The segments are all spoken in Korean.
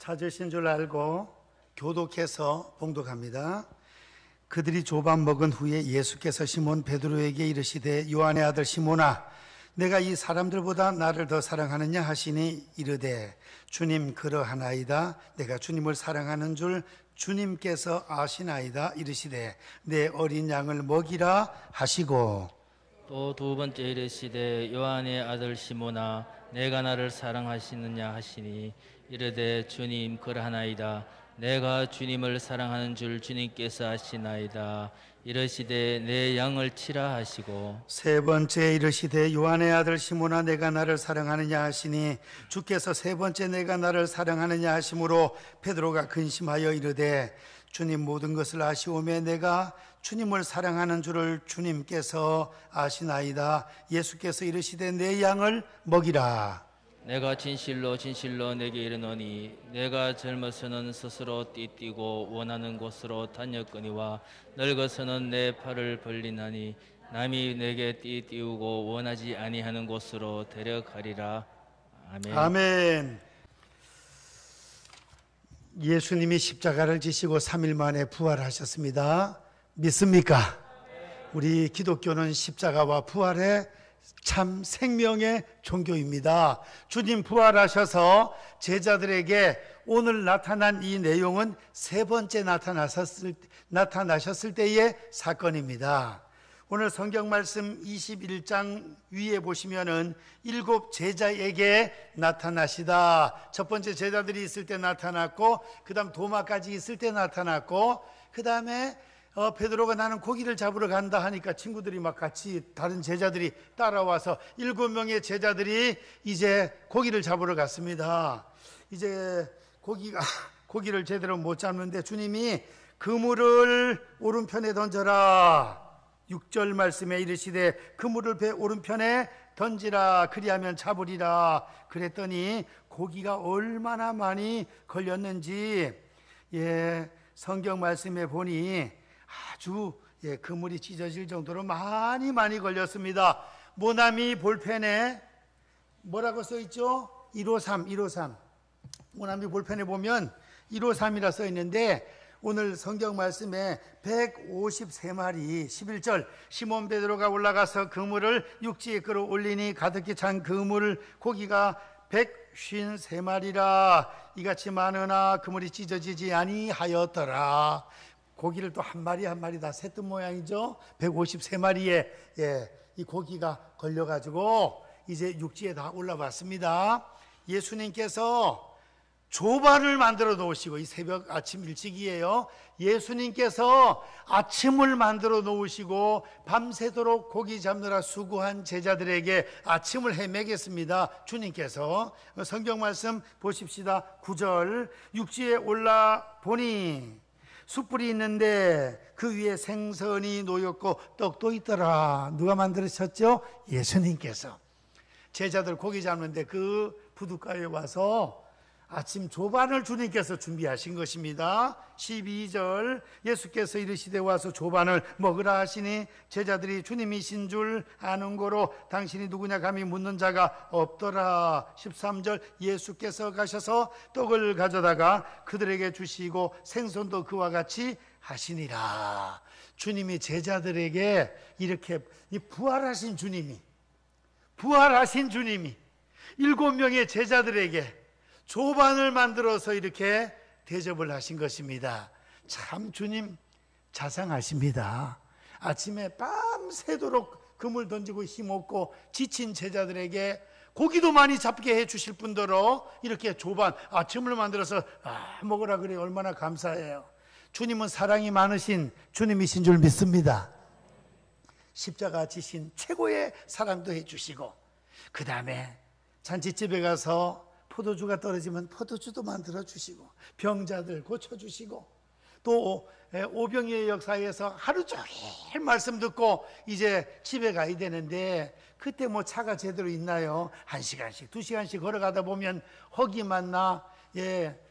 찾으신 줄 알고 교독해서 봉독합니다. 그들이 조반 먹은 후에 예수께서 시몬 베드로에게 이르시되 요한의 아들 시몬아 내가 이 사람들보다 나를 더 사랑하느냐 하시니 이르되 주님 그러하나이다. 내가 주님을 사랑하는 줄 주님께서 아시나이다. 이르시되 내 어린 양을 먹이라 하시고 또 두 번째 이르시되 요한의 아들 시몬아 내가 나를 사랑하시느냐 하시니 이르되 주님 그러하나이다. 내가 주님을 사랑하는 줄 주님께서 아시나이다. 이르시되 내 양을 치라 하시고 세 번째 이르시되 요한의 아들 시몬아 내가 나를 사랑하느냐 하시니 주께서 세 번째 내가 나를 사랑하느냐 하심으로 베드로가 근심하여 이르되 주님 모든 것을 아시오매 내가 주님을 사랑하는 줄을 주님께서 아시나이다. 예수께서 이르시되 내 양을 먹이라. 내가 진실로 진실로 내게 이르노니 내가 젊어서는 스스로 띠뛰고 원하는 곳으로 다녔거니와 늙어서는 내 팔을 벌리나니 남이 내게 띠띠우고 원하지 아니하는 곳으로 데려가리라. 아멘. 아멘. 예수님이 십자가를 지시고 3일 만에 부활하셨습니다. 믿습니까? 우리 기독교는 십자가와 부활의 참 생명의 종교입니다. 주님 부활하셔서 제자들에게 오늘 나타난 이 내용은 세 번째 나타나셨을 때의 사건입니다. 오늘 성경 말씀 21장 위에 보시면은 7 제자에게 나타나시다. 첫 번째 제자들이 있을 때 나타났고, 그 다음 도마까지 있을 때 나타났고, 그 다음에 베드로가 나는 고기를 잡으러 간다 하니까 친구들이 막 같이 다른 제자들이 따라와서 7명의 제자들이 이제 고기를 잡으러 갔습니다. 이제 고기를 제대로 못 잡는데 주님이 그물을 오른편에 던져라. 6절 말씀에 이르시되 그물을 배 오른편에 던지라. 그리하면 잡으리라. 그랬더니 고기가 얼마나 많이 걸렸는지 성경 말씀에 보니 아주 그물이 찢어질 정도로 많이 걸렸습니다. 모나미 볼펜에 뭐라고 써있죠? 153 모나미 볼펜에 보면 153이라 써있는데 오늘 성경 말씀에 153마리 11절 시몬 베드로가 올라가서 그물을 육지에 끌어올리니 가득히 찬 그물 고기가 153마리라. 이같이 많으나 그물이 찢어지지 아니하였더라. 고기를 또 한 마리 한 마리 다 셌던 모양이죠. 153마리에 이 고기가 걸려가지고 이제 육지에 다 올라왔습니다. 예수님께서 조반을 만들어 놓으시고, 이 새벽 아침 일찍이에요. 예수님께서 아침을 만들어 놓으시고 밤새도록 고기 잡느라 수고한 제자들에게 아침을 해먹였습니다. 주님께서 성경 말씀 보십시다. 9절 육지에 올라 보니 숯불이 있는데 그 위에 생선이 놓였고 떡도 있더라. 누가 만들으셨죠? 예수님께서. 제자들 고기 잡는데 그 부둣가에 와서 아침 조반을 주님께서 준비하신 것입니다. 12절 예수께서 이르시되 와서 조반을 먹으라 하시니 제자들이 주님이신 줄 아는 고로 당신이 누구냐 감히 묻는 자가 없더라. 13절 예수께서 가셔서 떡을 가져다가 그들에게 주시고 생선도 그와 같이 하시니라. 주님이 제자들에게 이렇게 부활하신 주님이 7명의 제자들에게 조반을 만들어서 이렇게 대접을 하신 것입니다. 참 주님 자상하십니다. 아침에 밤새도록 그물 던지고 힘없고 지친 제자들에게 고기도 많이 잡게 해주실 뿐더러 이렇게 조반 아침을 만들어서 먹으라 그래. 얼마나 감사해요. 주님은 사랑이 많으신 주님이신 줄 믿습니다. 십자가 지신 최고의 사랑도 해주시고, 그 다음에 잔치집에 가서 포도주가 떨어지면 포도주도 만들어 주시고, 병자들 고쳐주시고, 또 오병이의 역사에서 하루 종일 말씀 듣고 이제 집에 가야 되는데 그때 뭐 차가 제대로 있나요? 1시간씩 2시간씩 걸어가다 보면 허기만 나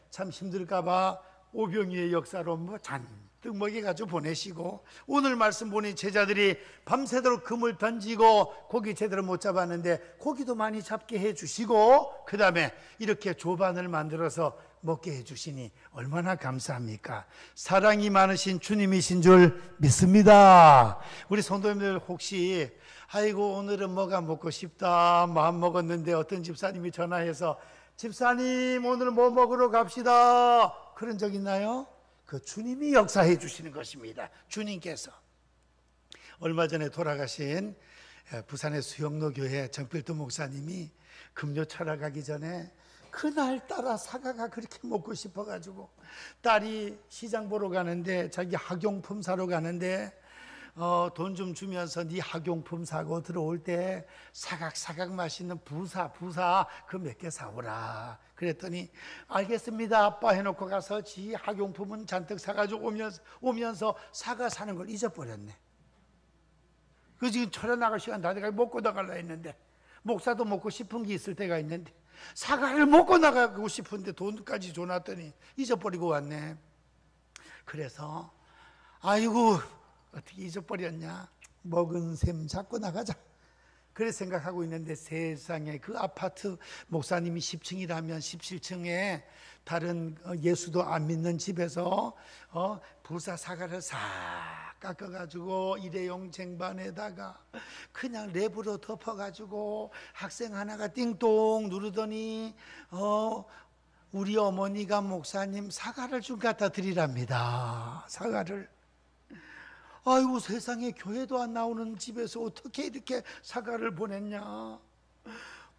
참 힘들까 봐 오병이의 역사로 뭐 잔뜩 떡 먹여가지고 보내시고, 오늘 말씀 보니 제자들이 밤새도록 금을 던지고 고기 제대로 못 잡았는데 고기도 많이 잡게 해주시고, 그 다음에 이렇게 조반을 만들어서 먹게 해주시니 얼마나 감사합니까? 사랑이 많으신 주님이신 줄 믿습니다. 우리 성도님들 혹시 아이고 오늘은 뭐가 먹고 싶다 마음 먹었는데 어떤 집사님이 전화해서 집사님 오늘 뭐 먹으러 갑시다 그런 적 있나요? 그 주님이 역사해 주시는 것입니다. 주님께서 얼마 전에 돌아가신 부산의 수영로 교회 정필도 목사님이 금요 철학하기 전에 그날따라 사과가 그렇게 먹고 싶어가지고 딸이 시장 보러 가는데 자기 학용품 사러 가는데 돈 좀 주면서 네 학용품 사고 들어올 때 사각사각 맛있는 부사 그 몇 개 사오라 그랬더니 알겠습니다 아빠 해놓고 가서 지 학용품은 잔뜩 사가지고 오면서 사과 사는 걸 잊어버렸네. 그 지금 철회 나갈 시간 다 돼가 먹고 나가려 했는데 목사도 먹고 싶은 게 있을 때가 있는데 사과를 먹고 나가고 싶은데 돈까지 줘놨더니 잊어버리고 왔네. 그래서 아이고 어떻게 잊어버렸냐, 먹은 셈 잡고 나가자 그래 생각하고 있는데 세상에 그 아파트 목사님이 10층이라면 17층에 다른 예수도 안 믿는 집에서 부사 사과를 싹 깎아가지고 일회용 쟁반에다가 그냥 랩으로 덮어가지고 학생 하나가 띵동 누르더니 우리 어머니가 목사님 사과를 좀 갖다 드리랍니다. 사과를. 아이고 세상에 교회도 안 나오는 집에서 어떻게 이렇게 사과를 보냈냐,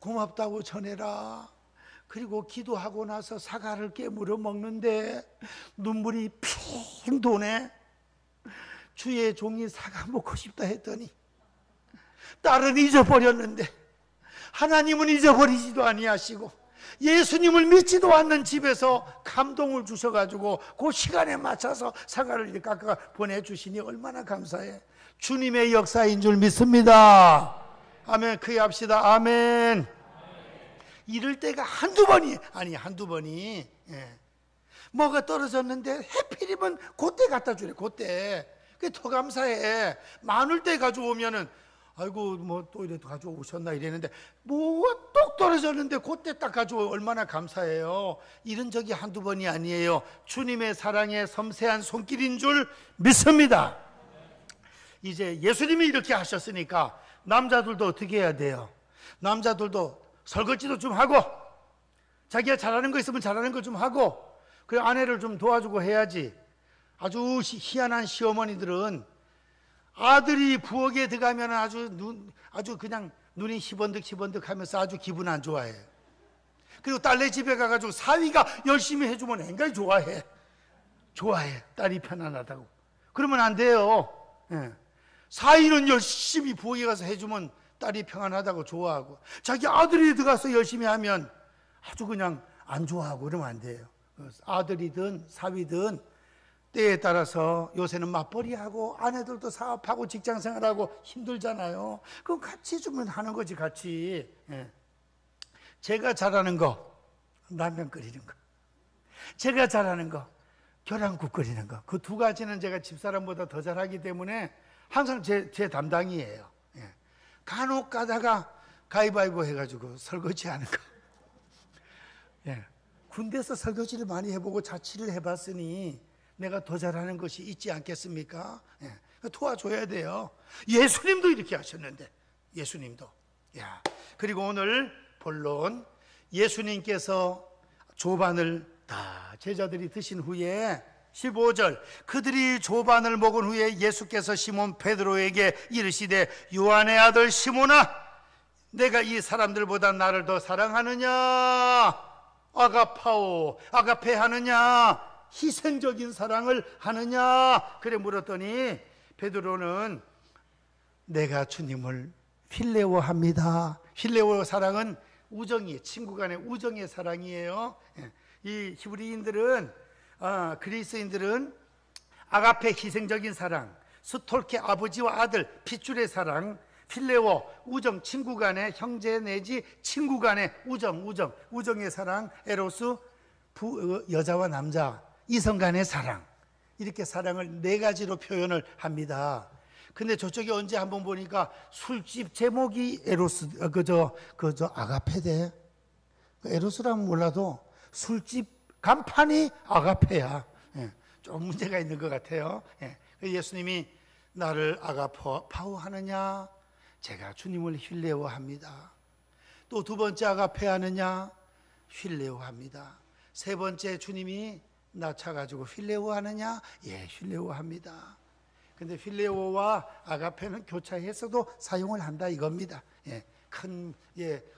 고맙다고 전해라. 그리고 기도하고 나서 사과를 깨물어 먹는데 눈물이 핑 도네. 주의 종이 사과 먹고 싶다 했더니 딸은 잊어버렸는데 하나님은 잊어버리지도 아니하시고 예수님을 믿지도 않는 집에서 감동을 주셔가지고 그 시간에 맞춰서 사과를 이렇게 깎아 보내주시니 얼마나 감사해. 주님의 역사인 줄 믿습니다. 아멘. 그의 합시다. 아멘. 이럴 때가 한두 번이 뭐가 떨어졌는데 해필이면 그때 갖다 주래. 그때 그게 더 감사해. 많을 때 가져오면은 아이고 뭐 또 이래 가져오셨나 이랬는데 뭐가 똑 떨어졌는데 그때 딱 가져오 얼마나 감사해요. 이런 적이 한두 번이 아니에요. 주님의 사랑의 섬세한 손길인 줄 믿습니다. 이제 예수님이 이렇게 하셨으니까 남자들도 어떻게 해야 돼요? 남자들도 설거지도 좀 하고 자기가 잘하는 거 있으면 잘하는 거 좀 하고 그 아내를 좀 도와주고 해야지. 아주 희한한 시어머니들은 아들이 부엌에 들어가면 아주 그냥 눈이 희번득 하면서 아주 기분 안 좋아해. 그리고 딸네 집에 가가지고 사위가 열심히 해주면 굉장히 좋아해. 딸이 편안하다고. 그러면 안 돼요. 사위는 열심히 부엌에 가서 해주면 딸이 평안하다고 좋아하고 자기 아들이 들어가서 열심히 하면 아주 그냥 안 좋아하고 그러면 안 돼요. 아들이든 사위든 때에 따라서 요새는 맞벌이하고 아내들도 사업하고 직장생활하고 힘들잖아요. 그럼 같이 주면 하는 거지 같이. 제가 잘하는 거 라면 끓이는 거, 제가 잘하는 거 계란국 끓이는 거, 그 두 가지는 제가 집사람보다 더 잘하기 때문에 항상 제 담당이에요. 간혹 가다가 가위바위보 해가지고 설거지 하는 거. 군대에서 설거지를 많이 해보고 자취를 해봤으니 내가 더 잘하는 것이 있지 않겠습니까? 도와줘야 돼요. 예수님도 이렇게 하셨는데, 예수님도. 그리고 오늘 본론, 예수님께서 조반을 다 제자들이 드신 후에 15절, 그들이 조반을 먹은 후에 예수께서 시몬 베드로에게 이르시되 요한의 아들 시몬아, 내가 이 사람들보다 나를 더 사랑하느냐? 아가페 하느냐? 희생적인 사랑을 하느냐? 그래 물었더니 베드로는 내가 주님을 필레오합니다. 필레오 사랑은 우정이에요. 친구 간의 우정의 사랑이에요. 이 히브리인들은 그리스인들은 아가페 희생적인 사랑, 스톨케 아버지와 아들 핏줄의 사랑, 필레오 우정, 친구 간의 형제 내지 친구 간의 우정의 사랑, 에로스 여자와 남자 이성 간의 사랑, 이렇게 사랑을 네 가지로 표현을 합니다. 근데 저쪽에 언제 한번 보니까 술집 제목이 에로스, 아가페대. 에로스라면 몰라도 술집 간판이 아가페야. 예, 좀 문제가 있는 것 같아요. 예, 예수님이 나를 아가파오 하느냐? 제가 주님을 힐레오 합니다. 또 두 번째 아가페 하느냐? 힐레오 합니다. 세 번째 주님이 나 차가지고 힐레오 하느냐? 예, 힐레오 합니다. 근데 필레오와 아가페는 교차해서도 사용을 한다 이겁니다. 예, 큰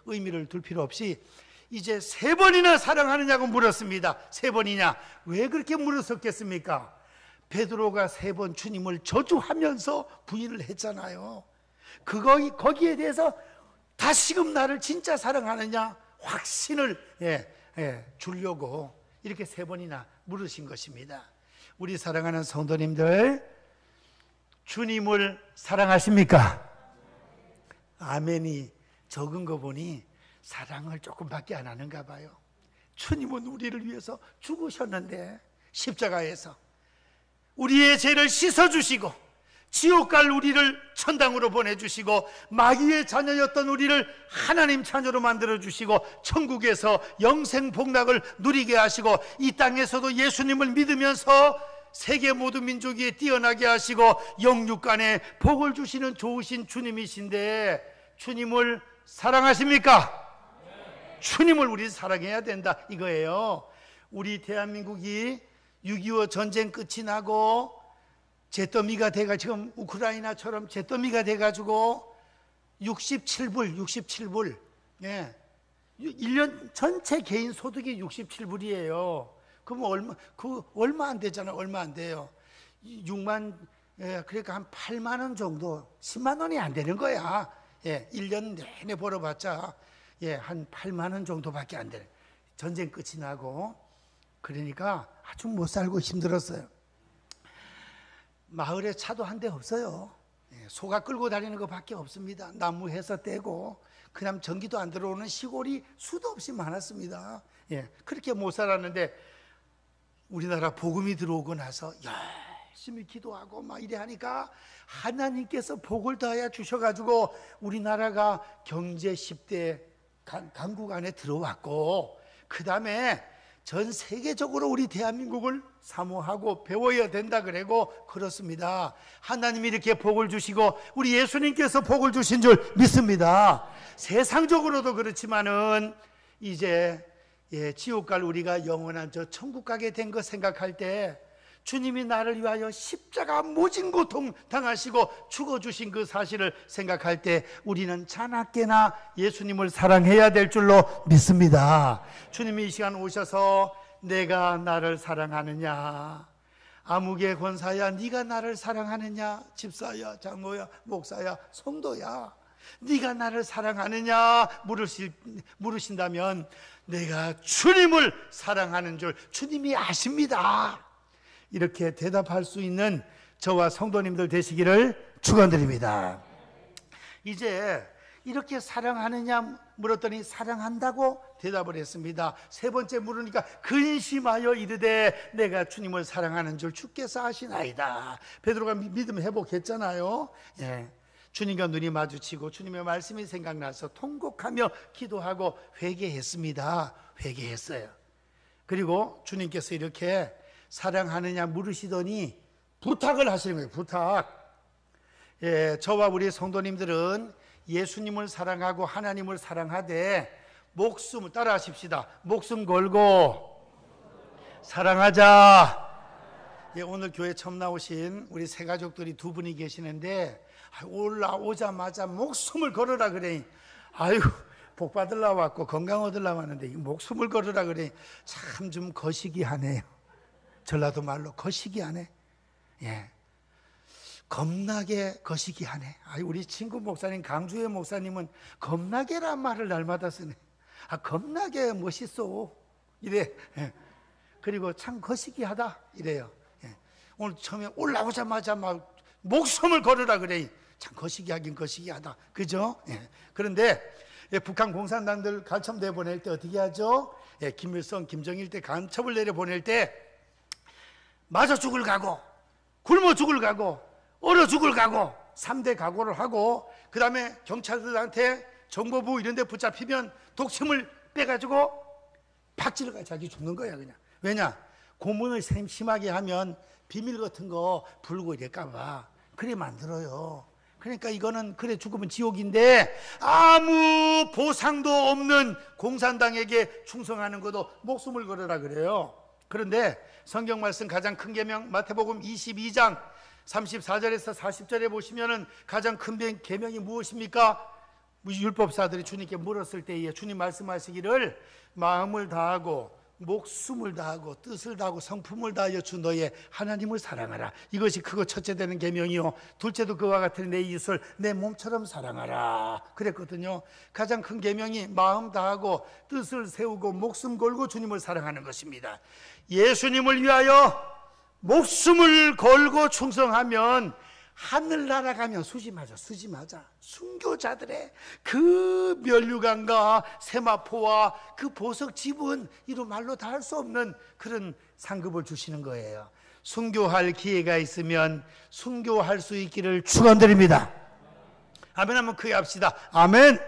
의미를 둘 필요 없이 이제 세 번이나 사랑하느냐고 물었습니다. 세 번이냐? 왜 그렇게 물었었겠습니까? 베드로가 세 번 주님을 저주하면서 부인을 했잖아요. 거기에 대해서 다시금 나를 진짜 사랑하느냐 확신을 주려고 이렇게 세 번이나 물으신 것입니다. 우리 사랑하는 성도님들, 주님을 사랑하십니까? 아멘이 적은 거 보니 사랑을 조금밖에 안 하는가 봐요. 주님은 우리를 위해서 죽으셨는데 십자가에서 우리의 죄를 씻어주시고 지옥 갈 우리를 천당으로 보내주시고 마귀의 자녀였던 우리를 하나님 자녀로 만들어주시고 천국에서 영생 복락을 누리게 하시고 이 땅에서도 예수님을 믿으면서 세계 모든 민족 위에 뛰어나게 하시고 영육간에 복을 주시는 좋으신 주님이신데 주님을 사랑하십니까? 주님을 우리 사랑해야 된다 이거예요. 우리 대한민국이 6.25 전쟁 끝이 나고 잿더미가 돼가 지금 우크라이나처럼 잿더미가 돼가지고 67불 예, 1년 전체 개인 소득이 67불이에요. 그럼 얼마 안 되잖아요. 얼마 안 돼요. 6만, 그러니까 한 8만 원 정도, 10만 원이 안 되는 거야. 1년 내내 벌어봤자 한 8만 원 정도밖에 안 되는. 전쟁 끝이 나고 그러니까 아주 못 살고 힘들었어요. 마을에 차도 한 대 없어요. 소가 끌고 다니는 것밖에 없습니다. 나무 해서 떼고 그냥 전기도 안 들어오는 시골이 수도 없이 많았습니다. 그렇게 못 살았는데 우리나라 복음이 들어오고 나서 열심히 기도하고 막 이래 하니까 하나님께서 복을 더하여 주셔가지고 우리나라가 경제 10대 강국 안에 들어왔고 그 다음에 전 세계적으로 우리 대한민국을 사모하고 배워야 된다 그러고 그렇습니다. 하나님이 이렇게 복을 주시고 우리 예수님께서 복을 주신 줄 믿습니다. 세상적으로도 그렇지만은 이제 지옥 갈 우리가 영원한 저 천국 가게 된 거 생각할 때 주님이 나를 위하여 십자가 모진 고통 당하시고 죽어주신 그 사실을 생각할 때 우리는 자나깨나 예수님을 사랑해야 될 줄로 믿습니다. 주님이 이 시간 오셔서 내가 나를 사랑하느냐, 아무개 권사야 네가 나를 사랑하느냐, 집사야 장로야 목사야 성도야 네가 나를 사랑하느냐 물으신다면 내가 주님을 사랑하는 줄 주님이 아십니다. 이렇게 대답할 수 있는 저와 성도님들 되시기를 축원드립니다. 이제 이렇게 사랑하느냐 물었더니 사랑한다고 대답을 했습니다. 세 번째 물으니까 근심하여 이르되 내가 주님을 사랑하는 줄 주께서 아시나이다. 베드로가 믿음 회복했잖아요. 주님과 눈이 마주치고 주님의 말씀이 생각나서 통곡하며 기도하고 회개했습니다. 회개했어요. 그리고 주님께서 이렇게 사랑하느냐 물으시더니 부탁을 하시는 거예요. 부탁. 저와 우리 성도님들은 예수님을 사랑하고 하나님을 사랑하되 목숨을 따라 하십시다. 목숨 걸고 사랑하자. 오늘 교회 처음 나오신 우리 새 가족들이 두 분이 계시는데 올라오자마자 목숨을 걸어라 그래. 아유 복 받으려 왔고 건강 얻으려 왔는데 목숨을 걸어라 그래. 참 좀 거시기하네요. 전라도 말로 거시기하네. 겁나게 거시기하네. 우리 친구 목사님 강주의 목사님은 겁나게란 말을 날마다 쓰네. 겁나게 멋있어 이래. 그리고 참 거시기하다 이래요. 오늘 처음에 올라오자마자 막 목숨을 걸으라 그래. 참 거시기하긴 거시기하다. 그죠? 그런데 북한 공산당들 간첩 내보낼 때 어떻게 하죠? 김일성, 김정일 때 간첩을 내려보낼 때 맞아 죽을 각오, 굶어 죽을 각오, 얼어 죽을 각오, 3대 각오를 하고 그 다음에 경찰들한테 정보부 이런 데 붙잡히면 독침을 빼가지고 박질러가 자기 죽는 거야 그냥. 왜냐? 고문을 심하게 하면 비밀 같은 거 불고 이럴까봐 그래 만들어요. 그러니까 이거는 그래 죽으면 지옥인데 아무 보상도 없는 공산당에게 충성하는 것도 목숨을 걸어라 그래요. 그런데 성경 말씀 가장 큰 계명 마태복음 22장 34절에서 40절에 보시면은 가장 큰 계명이 무엇입니까? 율법사들이 주님께 물었을 때에 주님 말씀하시기를 마음을 다하고 목숨을 다하고 뜻을 다하고 성품을 다하여 주 너의 하나님을 사랑하라. 이것이 크고 첫째 되는 계명이요 둘째도 그와 같은 내 이웃을 내 몸처럼 사랑하라 그랬거든요. 가장 큰 계명이 마음 다하고 뜻을 세우고 목숨 걸고 주님을 사랑하는 것입니다. 예수님을 위하여 목숨을 걸고 충성하면 하늘 날아가면 수지 맞아 순교자들의 그 면류관과 세마포와 그 보석 지분 이로 말로 다 할 수 없는 그런 상급을 주시는 거예요. 순교할 기회가 있으면 순교할 수 있기를 축원드립니다. 아멘 한번 크게 합시다. 아멘.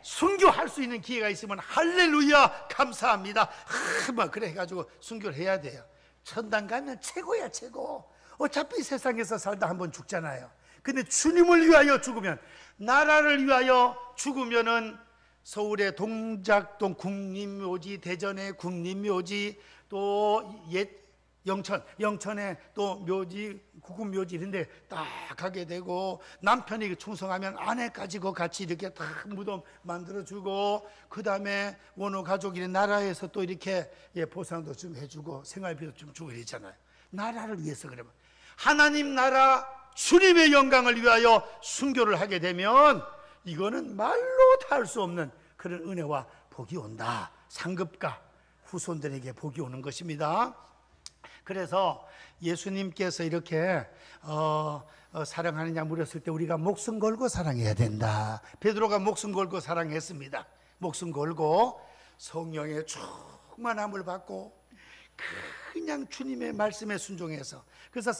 순교할 수 있는 기회가 있으면 할렐루야 감사합니다. 뭐 그래 가지고 순교를 해야 돼요. 천당 가면 최고야 최고. 어차피 세상에서 살다 한번 죽잖아요. 근데 주님을 위하여 죽으면, 나라를 위하여 죽으면은 서울의 동작동 국립묘지, 대전의 국립묘지, 또 옛 영천에 또 묘지, 구급묘지 이런 데 딱 가게 되고, 남편이 충성하면 아내까지 같이 이렇게 다 무덤 만들어주고, 그 다음에 원호 가족이 나라에서 또 이렇게 보상도 좀 해주고 생활비도 좀 주고 이러잖아요. 나라를 위해서. 그러면 하나님 나라 주님의 영광을 위하여 순교를 하게 되면 이거는 말로 다 할 수 없는 그런 은혜와 복이 온다. 상급과 후손들에게 복이 오는 것입니다. 그래서 예수님께서 이렇게 사랑하느냐 물었을 때 우리가 목숨 걸고 사랑해야 된다. 베드로가 목숨 걸고 사랑했습니다. 목숨 걸고 성령의 충만함을 받고 그냥 주님의 말씀에 순종해서, 그래서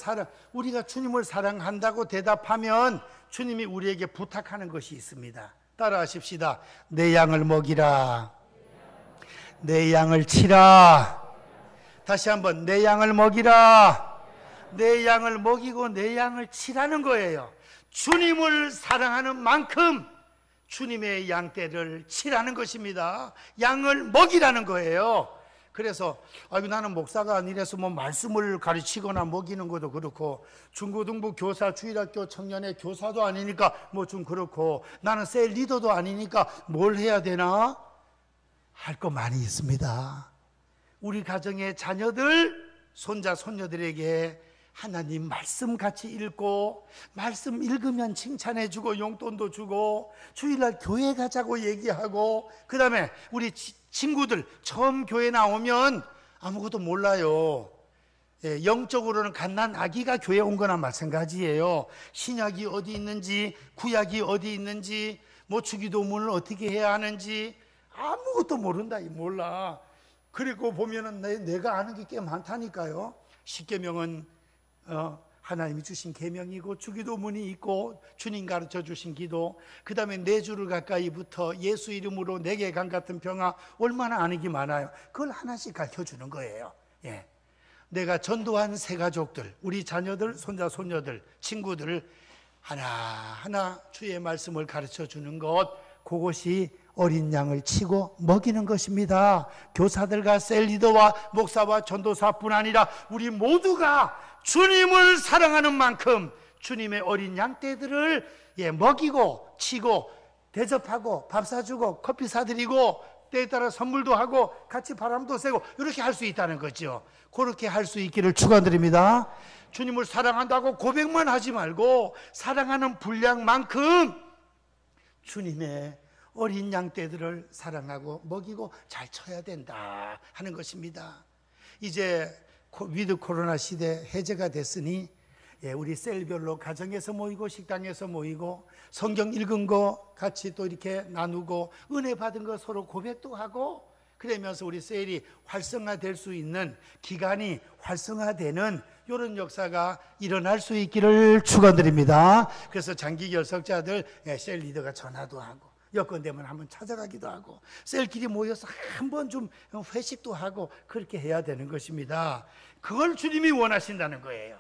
우리가 주님을 사랑한다고 대답하면 주님이 우리에게 부탁하는 것이 있습니다. 따라하십시다. 내 양을 먹이라, 내 양을 치라. 다시 한번, 내 양을 먹이라, 내 양을 먹이고 내 양을 치라는 거예요. 주님을 사랑하는 만큼 주님의 양떼를 치라는 것입니다. 양을 먹이라는 거예요. 그래서 나는 목사가 아니라서 뭐 말씀을 가르치거나 먹이는 것도 그렇고, 중고등부 교사, 주일학교 청년의 교사도 아니니까 뭐 좀 그렇고, 나는 셀 리더도 아니니까 뭘 해야 되나? 할 거 많이 있습니다. 우리 가정의 자녀들, 손자, 손녀들에게 하나님 말씀 같이 읽고, 말씀 읽으면 칭찬해주고 용돈도 주고, 주일날 교회 가자고 얘기하고, 그 다음에 우리 친구들 처음 교회 나오면 아무것도 몰라요. 영적으로는 갓난 아기가 교회 온 거나 마찬가지예요. 신약이 어디 있는지, 구약이 어디 있는지, 뭐 주기도문을 어떻게 해야 하는지 아무것도 모른다. 몰라. 그리고 보면은 내가 아는 게 꽤 많다니까요. 십계명은 하나님이 주신 계명이고, 주기도문이 있고, 주님 가르쳐 주신 기도, 그 다음에 네 주를 가까이 붙어 예수 이름으로 내게 강 같은 평화, 얼마나 아는 게 많아요. 그걸 하나씩 가르쳐 주는 거예요. 내가 전도한 새 가족들, 우리 자녀들, 손자, 손녀들, 친구들 하나하나 주의 말씀을 가르쳐 주는 것, 그것이 어린 양을 치고 먹이는 것입니다. 교사들과 셀리더와 목사와 전도사뿐 아니라 우리 모두가 주님을 사랑하는 만큼 주님의 어린 양떼들을 먹이고 치고 대접하고 밥 사주고 커피 사드리고 때에 따라 선물도 하고 같이 바람도 쐬고 이렇게 할 수 있다는 거죠. 그렇게 할 수 있기를 축원드립니다. 주님을 사랑한다고 고백만 하지 말고 사랑하는 분량만큼 주님의 어린 양떼들을 사랑하고 먹이고 잘 쳐야 된다 하는 것입니다. 이제 위드 코로나 시대 해제가 됐으니 우리 셀별로 가정에서 모이고 식당에서 모이고 성경 읽은 거 같이 또 이렇게 나누고 은혜 받은 거 서로 고백도 하고 그러면서 우리 셀이 활성화될 수 있는, 기관이 활성화되는 이런 역사가 일어날 수 있기를 축원드립니다. 그래서 장기 결석자들 셀 리더가 전화도 하고 여건되면 한번 찾아가기도 하고 셀끼리 모여서 한번 좀 회식도 하고 그렇게 해야 되는 것입니다. 그걸 주님이 원하신다는 거예요.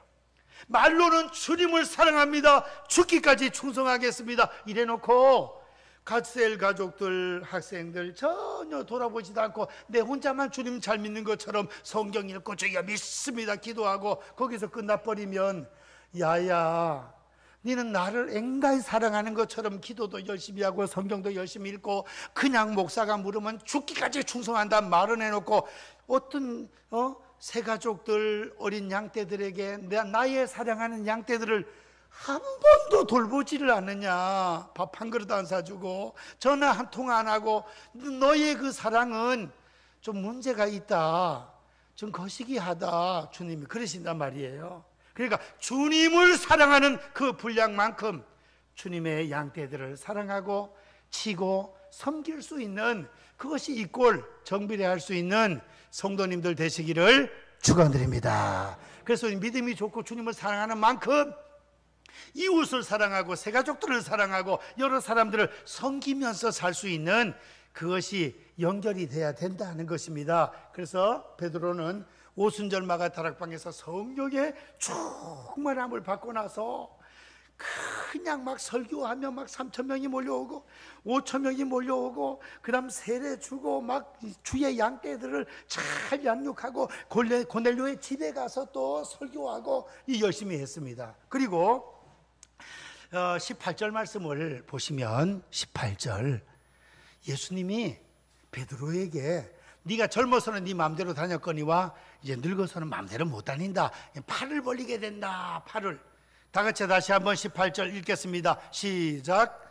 말로는 주님을 사랑합니다, 죽기까지 충성하겠습니다 이래놓고 갓셀 가족들, 학생들 전혀 돌아보지도 않고 내 혼자만 주님 잘 믿는 것처럼 성경 읽고 저기가 믿습니다 기도하고 거기서 끝나버리면, 야야 너는 나를 앵간히 사랑하는 것처럼 기도도 열심히 하고 성경도 열심히 읽고 그냥 목사가 물으면 죽기까지 충성한다는 말은 해놓고 어떤 새 가족들, 어린 양떼들에게 나의 사랑하는 양떼들을 한 번도 돌보지를 않느냐. 밥 한 그릇 안 사주고 전화 한 통 안 하고 너의 그 사랑은 좀 문제가 있다, 좀 거시기하다, 주님이 그러신단 말이에요. 그러니까 주님을 사랑하는 그 분량만큼 주님의 양떼들을 사랑하고 치고 섬길 수 있는, 그것이 이꼴 정비례할 수 있는 성도님들 되시기를 축원드립니다. 그래서 믿음이 좋고 주님을 사랑하는 만큼 이웃을 사랑하고 새 가족들을 사랑하고 여러 사람들을 섬기면서 살 수 있는, 그것이 연결이 돼야 된다는 것입니다. 그래서 베드로는 오순절마가 다락방에서 성령의 충만함을 받고 나서 그냥 막 설교하며 막 3,000명이 몰려오고 5,000명이 몰려오고 그 다음 세례 주고 막 주의 양떼들을 잘 양육하고 고넬료의 집에 가서 또 설교하고 열심히 했습니다. 그리고 18절 말씀을 보시면 18절 예수님이 베드로에게 네가 젊어서는 네 마음대로 다녔거니와 이제 늙어서는 마음대로 못 다닌다, 팔을 벌리게 된다. 팔을 다 같이 다시 한번 18절 읽겠습니다. 시작.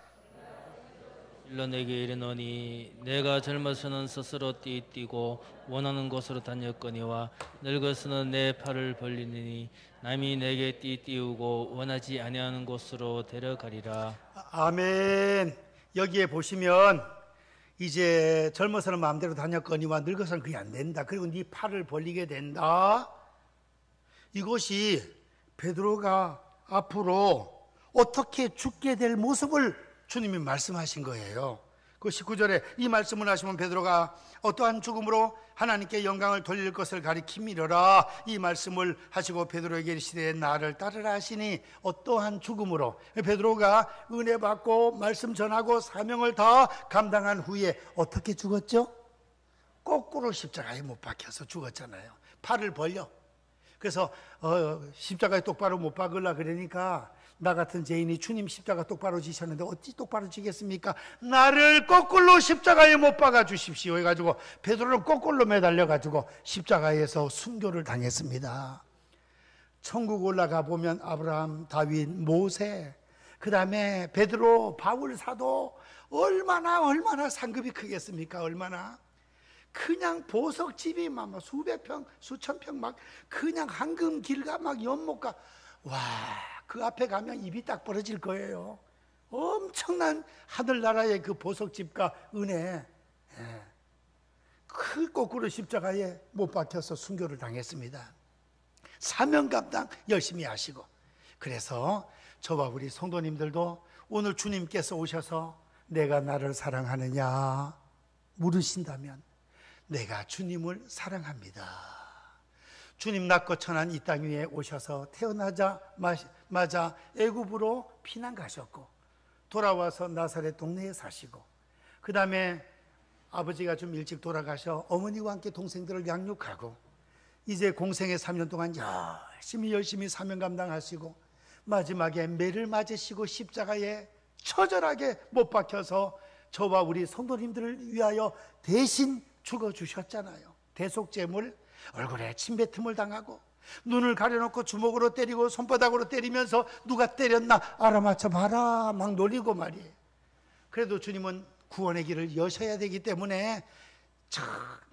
실로 내게 이르노니 내가 젊어서는 스스로 띠뛰고 원하는 곳으로 다녔거니와 늙어서는 내 팔을 벌리니 남이 내게 띠띠우고 원하지 아니하는 곳으로 데려가리라. 아멘. 여기에 보시면 이제 젊어서는 마음대로 다녔거니와 늙어서는 그게 안 된다, 그리고 네 팔을 벌리게 된다. 이것이 베드로가 앞으로 어떻게 죽게 될 모습을 주님이 말씀하신 거예요. 그 19절에 이 말씀을 하시면 베드로가 어떠한 죽음으로 하나님께 영광을 돌릴 것을 가리킴이러라, 이 말씀을 하시고 베드로에게 이르시되 나를 따르라 하시니 어떠한 죽음으로, 베드로가 은혜 받고 말씀 전하고 사명을 다 감당한 후에 어떻게 죽었죠? 거꾸로 십자가에 못 박혀서 죽었잖아요. 팔을 벌려. 그래서 십자가에 똑바로 못 박으려 그러니까 나 같은 죄인이 주님 십자가 똑바로 지셨는데 어찌 똑바로 지겠습니까? 나를 거꾸로 십자가에 못 박아 주십시오 해가지고 베드로는 거꾸로 매달려가지고 십자가에서 순교를 당했습니다. 천국 올라가 보면 아브라함, 다윗, 모세, 그 다음에 베드로, 바울 사도 얼마나 상급이 크겠습니까? 얼마나 그냥 보석집이 막 수백 평, 수천 평 막 그냥 황금 길가 막 연못가, 와, 그 앞에 가면 입이 딱 벌어질 거예요. 엄청난 하늘나라의 그 보석집과 은혜. 그 거꾸로 십자가에 못 박혀서 순교를 당했습니다. 사명 감당 열심히 하시고. 그래서 저와 우리 성도님들도 오늘 주님께서 오셔서 내가 나를 사랑하느냐 물으신다면 내가 주님을 사랑합니다. 주님 낳고 천한 이 땅 위에 오셔서 태어나자마자 애굽으로 피난 가셨고 돌아와서 나사렛 동네에 사시고 그 다음에 아버지가 좀 일찍 돌아가셔 어머니와 함께 동생들을 양육하고 이제 공생의 3년 동안 열심히 사명 감당하시고 마지막에 매를 맞으시고 십자가에 처절하게 못 박혀서 저와 우리 성도님들을 위하여 대신 죽어주셨잖아요. 대속죄물, 얼굴에 침뱉음을 당하고 눈을 가려놓고 주먹으로 때리고 손바닥으로 때리면서 누가 때렸나 알아맞혀 봐라 막 놀리고 말이에요. 그래도 주님은 구원의 길을 여셔야 되기 때문에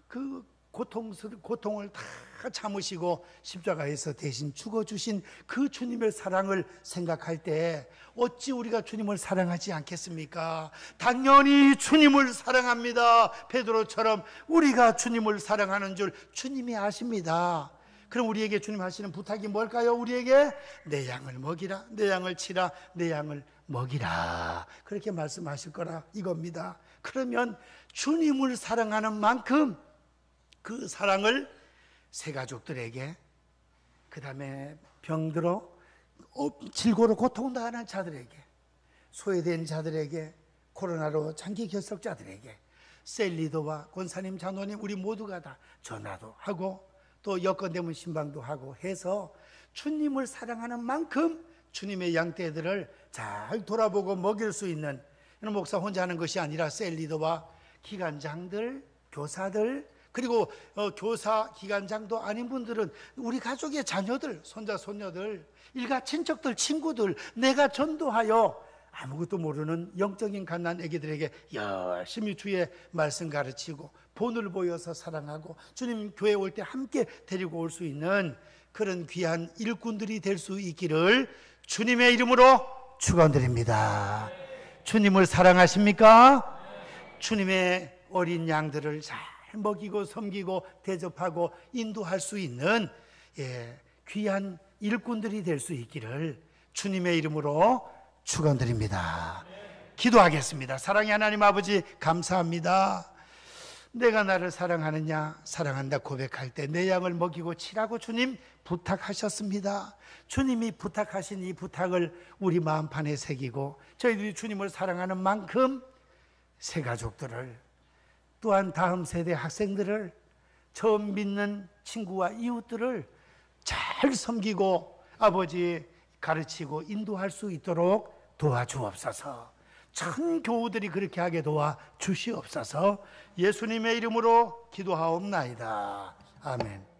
그 고통을 다 참으시고 십자가에서 대신 죽어주신 그 주님의 사랑을 생각할 때 어찌 우리가 주님을 사랑하지 않겠습니까? 당연히 주님을 사랑합니다. 베드로처럼 우리가 주님을 사랑하는 줄 주님이 아십니다. 그럼 우리에게 주님 하시는 부탁이 뭘까요? 우리에게 내 양을 먹이라, 내 양을 치라, 내 양을 먹이라, 그렇게 말씀하실 거라 이겁니다. 그러면 주님을 사랑하는 만큼 그 사랑을 새 가족들에게, 그 다음에 병들어 질고로 고통당하는 자들에게, 소외된 자들에게, 코로나로 장기 결석자들에게, 셀리더와 권사님, 장로님 우리 모두가 다 전화도 하고 또 여건되면 신방도 하고 해서 주님을 사랑하는 만큼 주님의 양떼들을 잘 돌아보고 먹일 수 있는, 이런 목사 혼자 하는 것이 아니라 셀리더와 기관장들, 교사들, 그리고 교사, 기관장도 아닌 분들은 우리 가족의 자녀들, 손자, 손녀들, 일가 친척들, 친구들, 내가 전도하여 아무것도 모르는 영적인 갓난 애기들에게 열심히 주의 말씀 가르치고 본을 보여서 사랑하고 주님 교회 올 때 함께 데리고 올 수 있는 그런 귀한 일꾼들이 될 수 있기를 주님의 이름으로 축원드립니다. 주님을 사랑하십니까? 주님의 어린 양들을 잘 먹이고 섬기고 대접하고 인도할 수 있는 귀한 일꾼들이 될 수 있기를 주님의 이름으로 축원드립니다. 기도하겠습니다. 사랑의 하나님 아버지, 감사합니다. 내가 나를 사랑하느냐, 사랑한다 고백할 때 내 양을 먹이고 치라고 주님 부탁하셨습니다. 주님이 부탁하신 이 부탁을 우리 마음판에 새기고 저희들이 주님을 사랑하는 만큼 새 가족들을, 또한 다음 세대 학생들을, 처음 믿는 친구와 이웃들을 잘 섬기고 아버지 가르치고 인도할 수 있도록 도와주옵소서. 전 교우들이 그렇게 하게 도와 주시옵소서. 예수님의 이름으로 기도하옵나이다. 아멘.